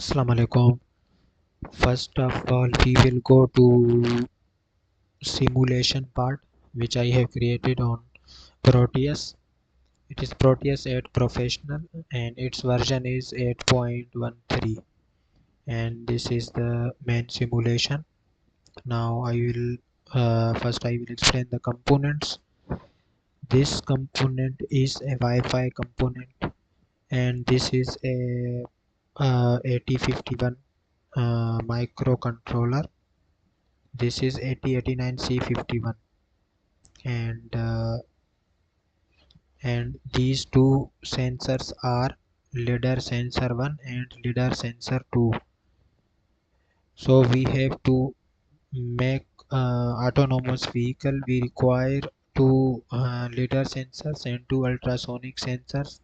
Assalamu alaikum. First of all, we will go to simulation part which I have created on Proteus. It is Proteus 8 Professional and its version is 8.13, and this is the main simulation. Now I will explain the components. This component is a Wi-Fi component, and this is a 8051 microcontroller. This is 8089C51, and these two sensors are lidar sensor 1 and lidar sensor 2. So we have to make autonomous vehicle. We require two lidar sensors and two ultrasonic sensors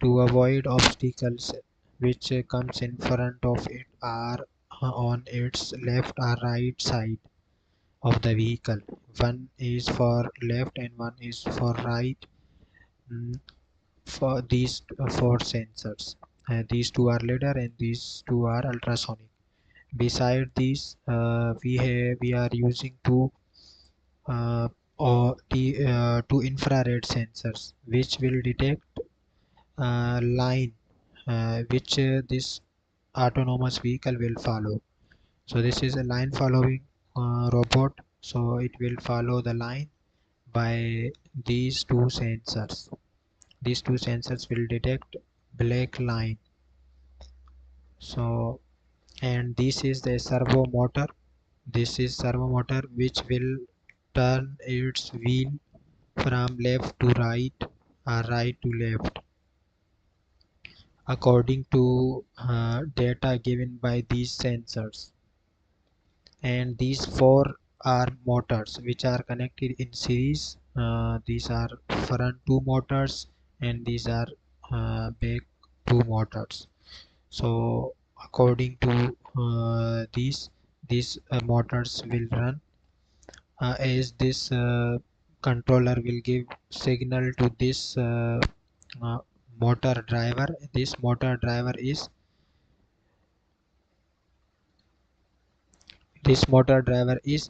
to avoid obstacles which comes in front of it or on its left or right side of the vehicle. One is for left and one is for right. For these four sensors, these two are lidar and these two are ultrasonic. Beside these, we are using two infrared sensors which will detect line which this autonomous vehicle will follow. So this is a line following robot, so it will follow the line by these two sensors. These two sensors will detect black line. So, and this is the servo motor. This is servo motor which will turn its wheel from left to right or right to left according to data given by these sensors. And these four are motors which are connected in series. These are front two motors and these are back two motors. So according to these motors will run as this controller will give signal to uh, motor driver. This motor driver is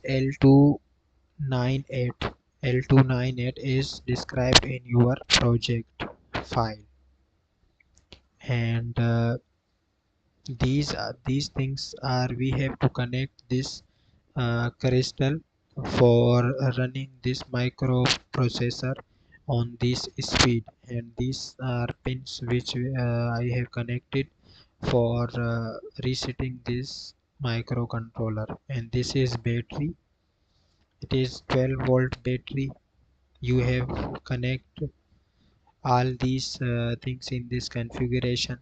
L298. L298 is described in your project file, and these things are we have to connect this crystal for running this microprocessor on this speed, and these are pins which I have connected for resetting this microcontroller. And this is battery. It is 12-volt battery. You have connect all these things in this configuration.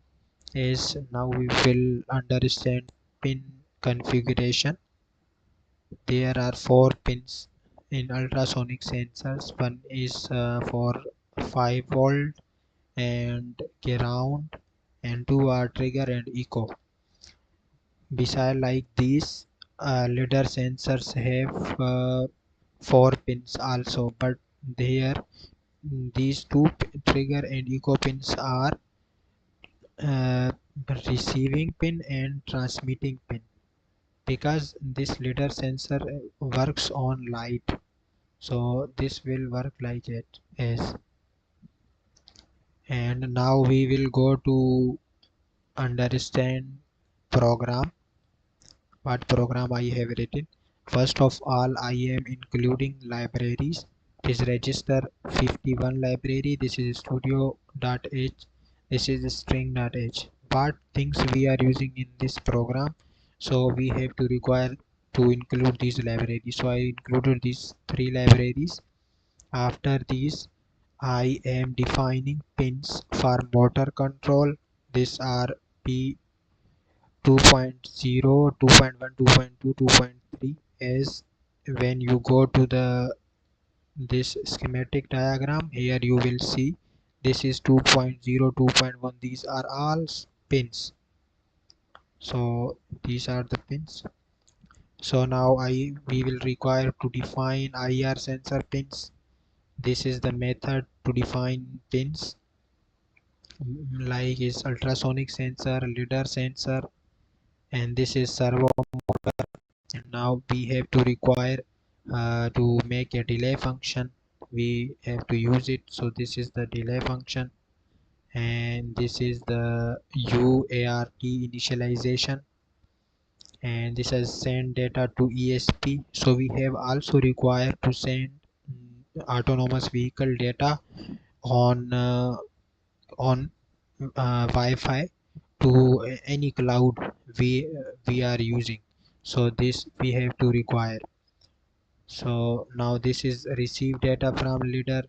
As now we will understand pin configuration. There are four pins in ultrasonic sensors. One is for 5 volt and ground, and two are trigger and echo. Beside like these, lidar sensors have four pins also, but there these two trigger and echo pins are uh, receiving pin and transmitting pin, because this lidar sensor works on light, so this will work like it as. And now we will go to understand program, what program I have written. First of all, I am including libraries. This register 51 library. This is studio.h. This is string.h. What things we are using in this program? So we have to require to include these libraries. So I included these three libraries. After these, I am defining pins for motor control. These are P 2.0, 2.1, 2.2, 2.3. As when you go to the this schematic diagram, here you will see this is 2.0, 2.1. These are all pins. So these are the pins. So now we will require to define IR sensor pins. This is the method to define pins, like is ultrasonic sensor, lidar sensor, and this is servo motor. And now we have to require to make a delay function. We have to use it. So this is the delay function, and this is the UART initialization, and this has send data to ESP. So we have also required to send autonomous vehicle data on Wi-Fi to any cloud we are using. So this we have to require. So now this is receive data from leader.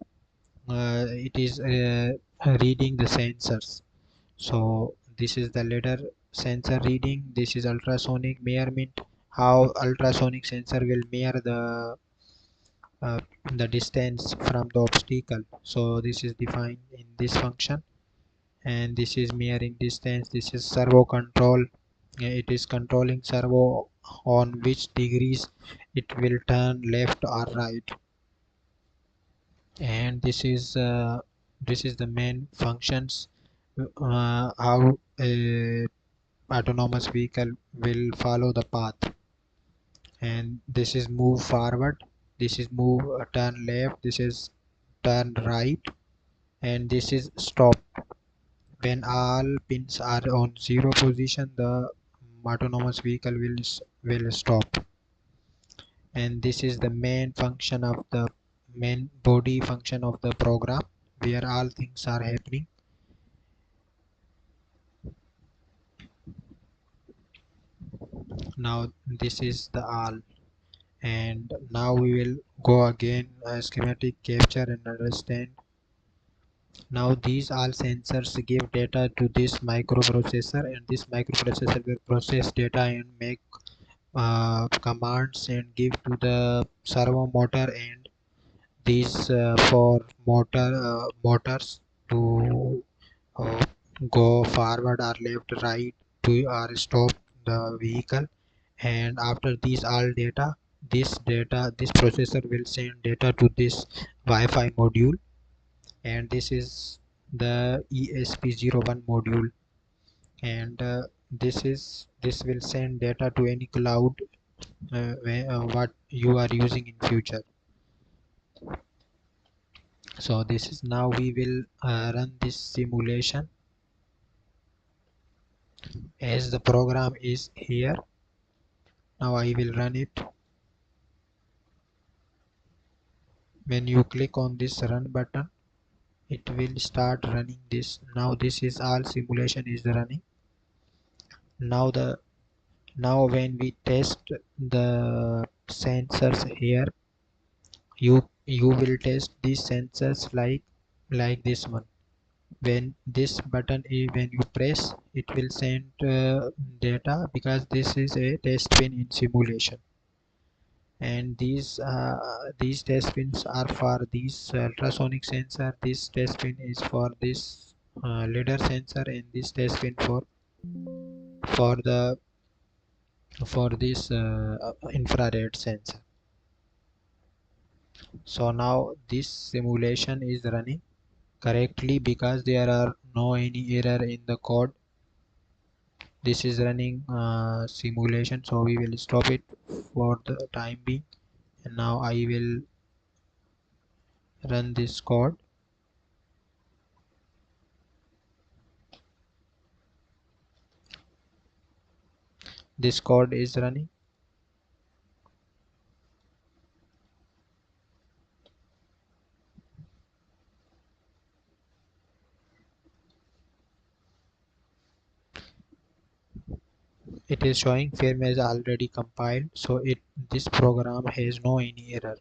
It is reading the sensors. So this is the leader sensor reading. This is ultrasonic measurement, how ultrasonic sensor will measure uh, the distance from the obstacle. So this is defined in this function, and this is measuring distance. This is servo control. It is controlling servo on which degrees it will turn left or right. And this is the main functions, how a autonomous vehicle will follow the path. And this is move forward, this is move turn left, this is turn right, and this is stop. When all pins are on zero position, the autonomous vehicle will stop. And this is the main function of the main body function of the program, where all things are happening. Now this is the all, and now we will go again schematic capture and understand. Now these all sensors give data to this microprocessor, and this microprocessor will process data and make commands and give to the servo motor, and these for motors to uh, go forward or left right to or stop the vehicle. And after these all data, this processor will send data to this Wi-Fi module, and this is the ESP01 module. And this will send data to any cloud what you are using in future. So this is now we will run this simulation. As the program is here, now I will run it. When you click on this run button, it will start running this. Now this is all simulation is running. Now when we test the sensors here, you will test these sensors like this one. When this button is, when you press, it will send data, because this is a test pin in simulation. And these test pins are for these ultrasonic sensor. This test pin is for this lidar sensor, and this test pin for the for this infrared sensor. So now this simulation is running correctly because there are no any error in the code. This is running simulation, so we will stop it for the time being. And now I will run this code. This code is running. It is showing firmware is already compiled, so this program has no any error.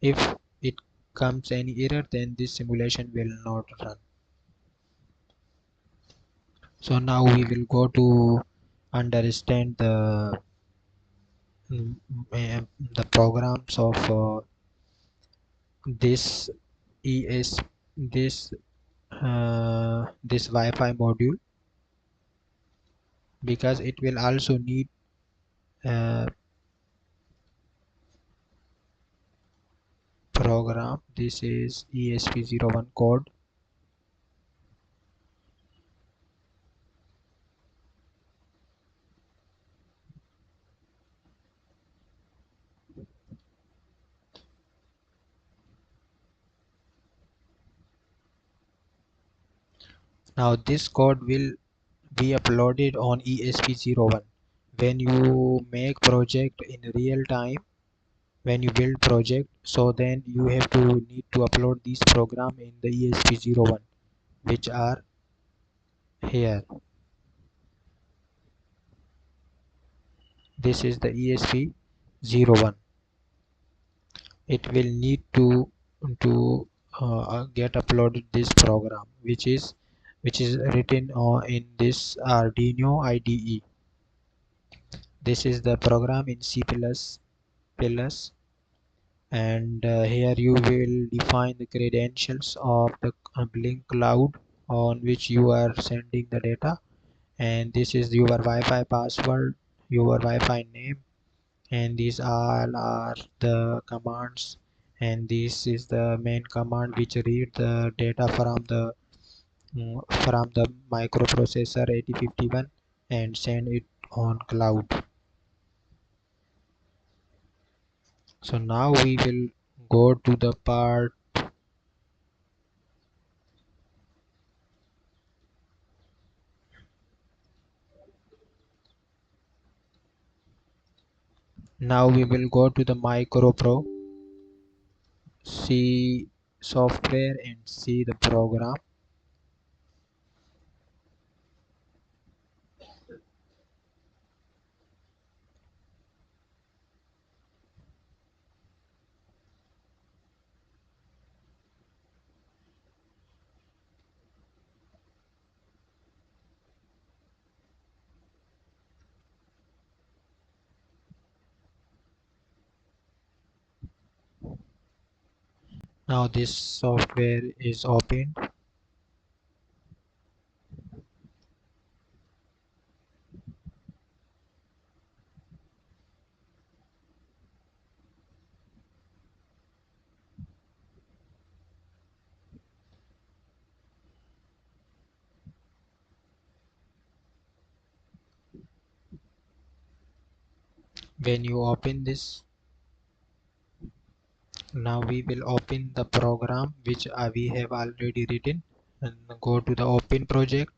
If it comes any error, then this simulation will not run. So now we will go to understand mm, the programs of this ES this this Wi-Fi module, because it will also need uh, program. This is ESP01 code. Now this code will be uploaded on ESP01. When you make project in real time, when you build project, so then you have to need to upload this program in the ESP01, which are here. This is the ESP01. It will need to get uploaded this program, which is written in this Arduino IDE. This is the program in C++, and here you will define the credentials of the link cloud on which you are sending the data, and this is your Wi-Fi password, your Wi-Fi name, and these all are the commands, and this is the main command which read the data from the microprocessor 8051 and send it on cloud. So now we will go to the part. Now we will go to the MikroC software and see the program. Now this software is opened. When you open this, now we will open the program which we have already written, and go to the open project.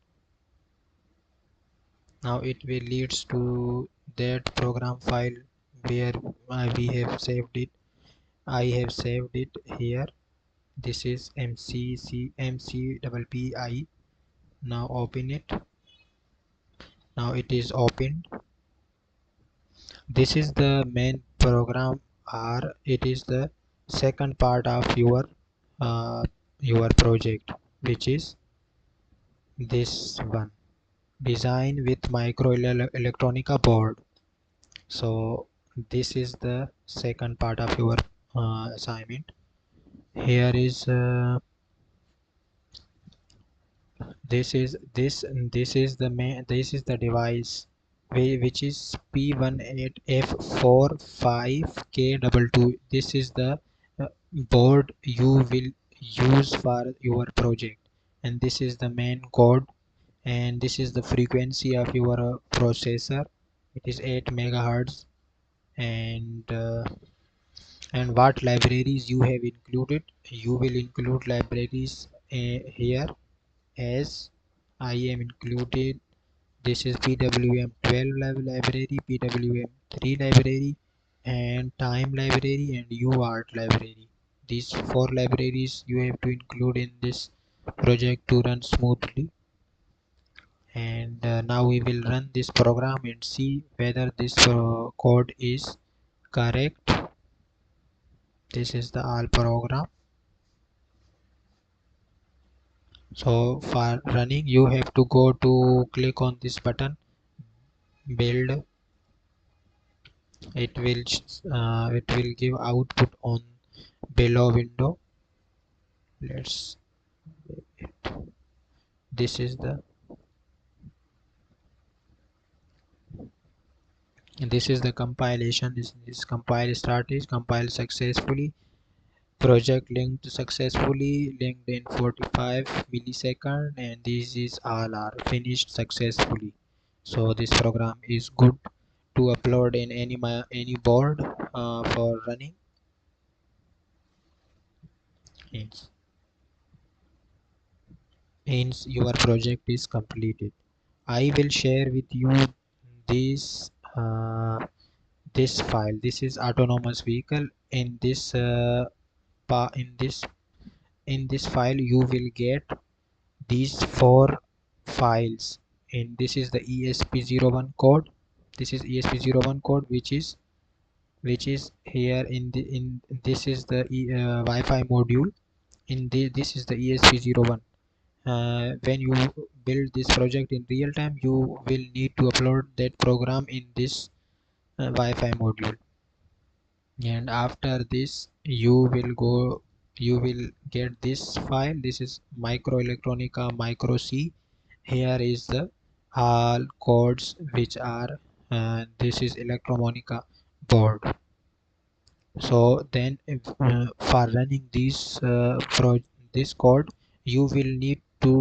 Now it will leads to that program file where we have saved it. I have saved it here. This is MCCMCPPI. Now open it. Now it is opened. This is the main program, or it is the second part of uh, your project, which is this one, design with micro electronica board. So this is the second part of your assignment. Here is this is the main, this is the device which is P18F45K22. This is the board you will use for your project, and this is the main code, and this is the frequency of your processor. It is 8 megahertz, and what libraries you have included. You will include libraries here, as I am included. This is PWM12 library, PWM3 library, and time library, and UART library. These four libraries you have to include in this project to run smoothly. And now we will run this program and see whether this code is correct. This is the all program. So for running, you have to go to click on this button, build. It will give output on below window. Let's this is the compilation. This compile started, compiled successfully. Project linked successfully, linked in 45 millisecond, and this is all are finished successfully. So this program is good to upload in any board for running. Yes. means your project is completed. I will share with you this this file. This is autonomous vehicle. In this in this file you will get these four files. And this is the ESP01 code. This is ESP01 code, which is here in this is the Wi-Fi module. This is the ESP01. When you build this project in real time, you will need to upload that program in this Wi-Fi module. And after this you will get this file. This is microelectronica MikroC. Here is the all codes which are this is electromonica board. So then for running this code, you will need to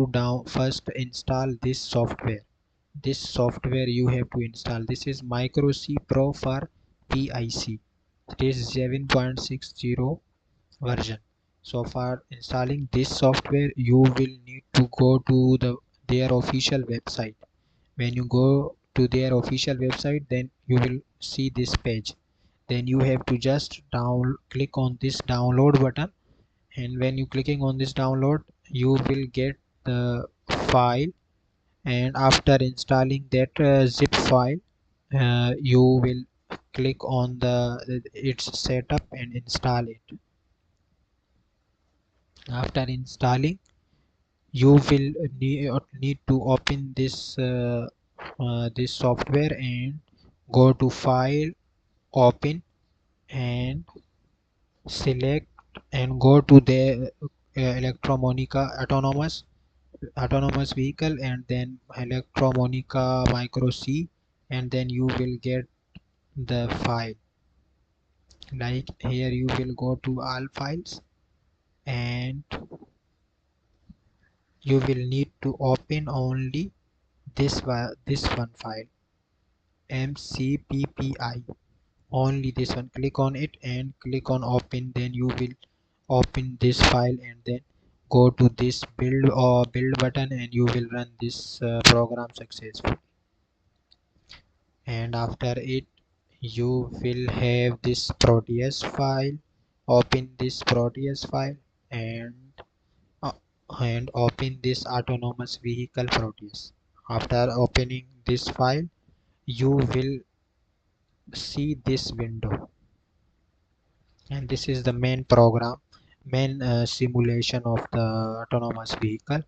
first install this software. This software you have to install. This is MikroC Pro for PIC. It is 7.60 version. So for installing this software, you will need to go to their official website. When you go to their official website, then you will see this page. Then you have to just click on this download button, and when you clicking on this download, you will get the file. And after installing that zip file, you will click on the its setup and install it. After installing, you will need to open this software and go to file, open, and select and go to the electromonica autonomous vehicle, and then electromonica MikroC, and then you will get the file. Like here you will go to all files, and you will need to open only this one file, mcppi, only this one. Click on it and click on open. Then you will open this file, and then go to this build button, and you will run this program successfully. And after it, you will have this Proteus file. Open this Proteus file, and uh, open this autonomous vehicle Proteus. After opening this file, you will see this window, and this is the main simulation of the autonomous vehicle.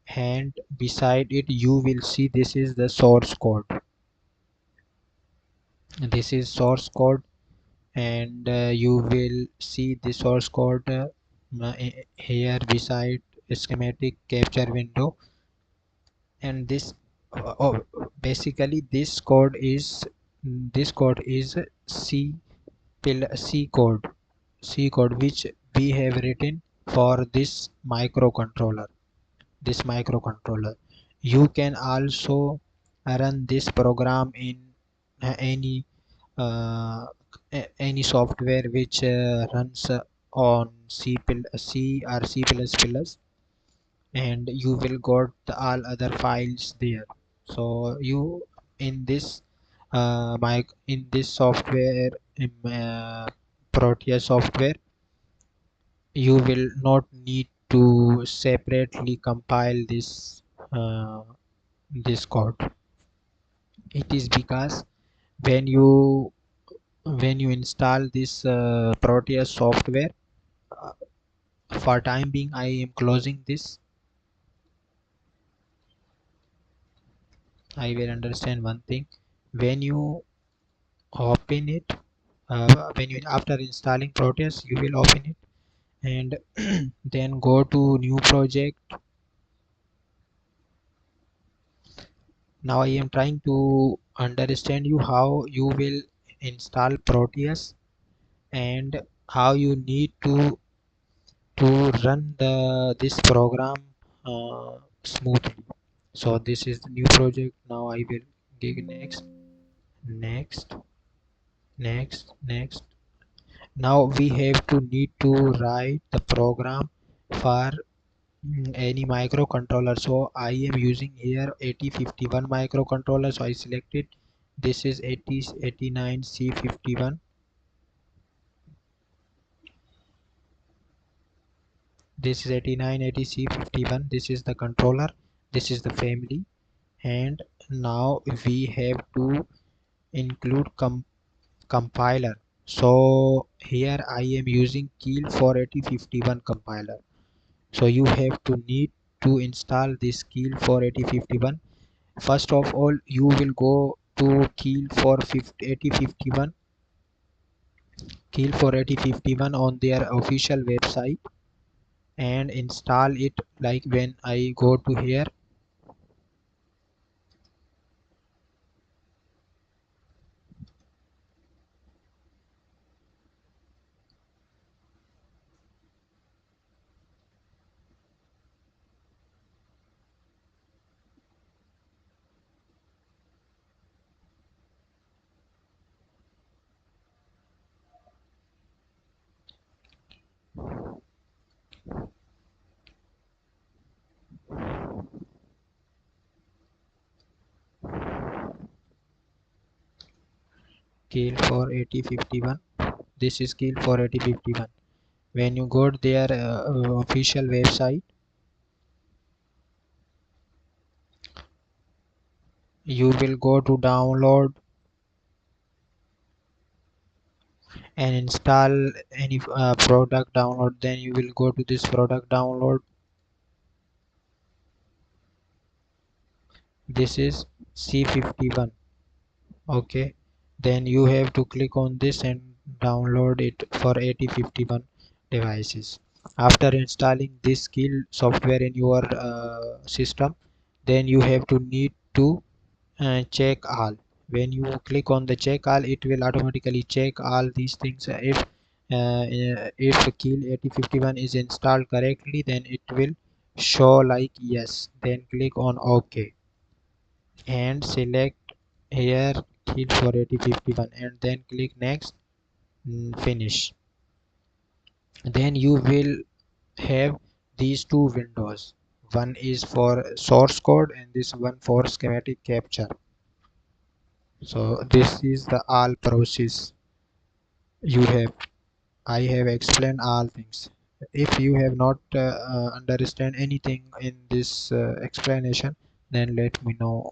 And beside it, you will see this is the source code. This is source code, and you will see the source code here beside schematic capture window. And basically this code is C code which we have written for this microcontroller. You can also run this program in any any software which runs on C or C++, and you will got all other files there. So you in this in this software, in Proteus software, you will not need to separately compile this code. It is because when you install this Proteus software, uh, for time being I am closing this. I will understand one thing. When you open it, when you after installing Proteus, you will open it, and then go to new project. Now I am trying to understand you how you will install Proteus, and how you need to run this program smoothly. So this is the new project. Now I will click next, next, next. Now we have to need to write the program for any microcontroller. So I am using here 8051 microcontroller, so I selected this is 8089C51. This is 8980C51. This is the controller, this is the family. And now we have to include compiler. So here I am using Keel for 8051 compiler. So you have to need to install this Keel for 8051. First of all, you will go to Keel for 8051 on their official website and install it. Like when I go to here, Keel for 8051. This is Keel for 8051. When you go to their official website, you will go to download and install any product download. Then you will go to this product download. This is C51. Okay, then you have to click on this and download it for 8051 devices. After installing this skill software in your system, then you have to need to check all. When you click on the check all, it will automatically check all these things. If kill 8051 is installed correctly, then it will show like yes. Then click on OK and select here kill for 8051 and then click next. Finish. Then you will have these two windows. One is for source code and this one for schematic capture. So this is the all process you have. I have explained all things. If you have not understand anything in this explanation, then let me know.